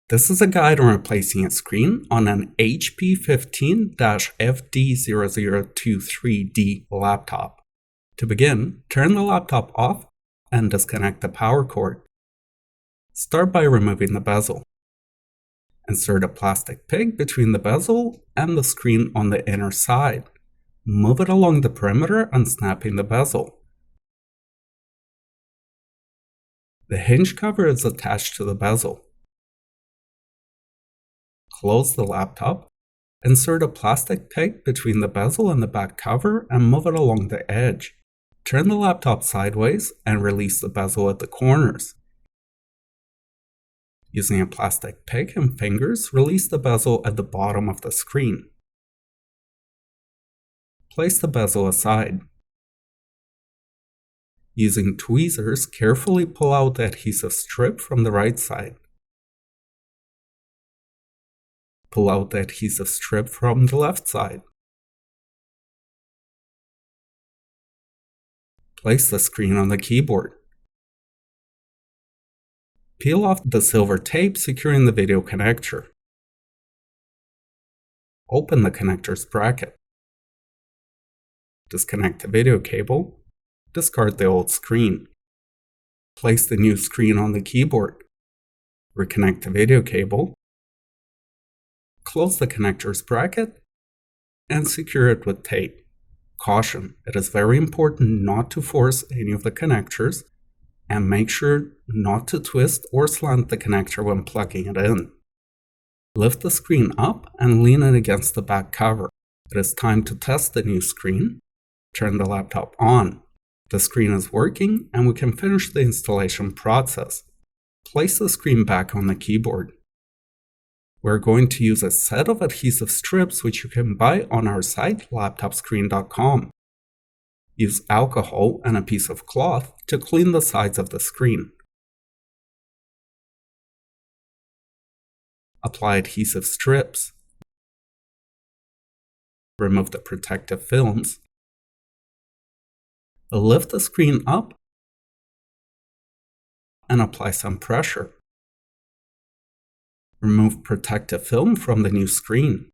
This is a guide on replacing a screen on an HP 15-FD0023D laptop. To begin, turn the laptop off and disconnect the power cord. Start by removing the bezel. Insert a plastic peg between the bezel and the screen on the inner side. Move it along the perimeter, unsnapping the bezel. The hinge cover is attached to the bezel. Close the laptop, insert a plastic peg between the bezel and the back cover and move it along the edge. Turn the laptop sideways and release the bezel at the corners. Using a plastic peg and fingers, release the bezel at the bottom of the screen. Place the bezel aside. Using tweezers, carefully pull out the adhesive strip from the right side. Pull out the adhesive strip from the left side. Place the screen on the keyboard. Peel off the silver tape securing the video connector. Open the connector's bracket. Disconnect the video cable. Discard the old screen. Place the new screen on the keyboard. Reconnect the video cable. Close the connector's bracket and secure it with tape. Caution, it is very important not to force any of the connectors and make sure not to twist or slant the connector when plugging it in. Lift the screen up and lean it against the back cover. It is time to test the new screen. Turn the laptop on. The screen is working and we can finish the installation process. Place the screen back on the keyboard. We're going to use a set of adhesive strips which you can buy on our site, LaptopScreen.com. Use alcohol and a piece of cloth to clean the sides of the screen. Apply adhesive strips. Remove the protective films. Lift the screen up and apply some pressure. Remove protective film from the new screen.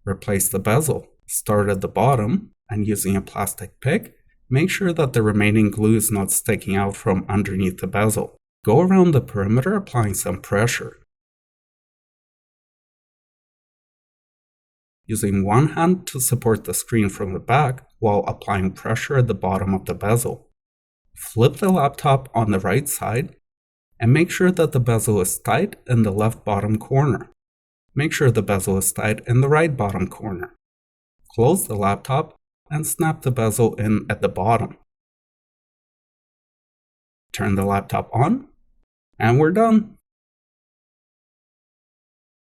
Replace the bezel. Start at the bottom and using a plastic pick, make sure that the remaining glue is not sticking out from underneath the bezel. Go around the perimeter applying some pressure. Using one hand to support the screen from the back while applying pressure at the bottom of the bezel. Flip the laptop on the right side and make sure that the bezel is tight in the left bottom corner. Make sure the bezel is tight in the right bottom corner. Close the laptop and snap the bezel in at the bottom. Turn the laptop on and we're done.